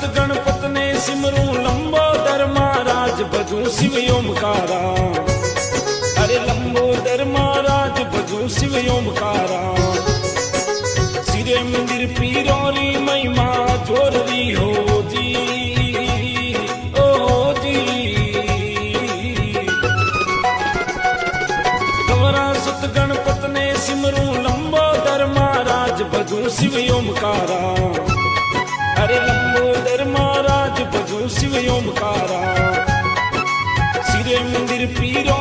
सुत गणपत ने सिमरू लंबोदर महाराज भजू शिव ओमकारा। अरे लंबोदर महाराज भजू शिव ओमकारा। सिरे मंदिर पीरोरी महिमा जोररी हो जी, ओ जी। गवरा सुत गणपत ने सिमरू लंबोदर महाराज भजू शिव ओमकारा। अरे लंबोदर महाराज भजू शिव ओमकारा। सिरे मंदिर पीरो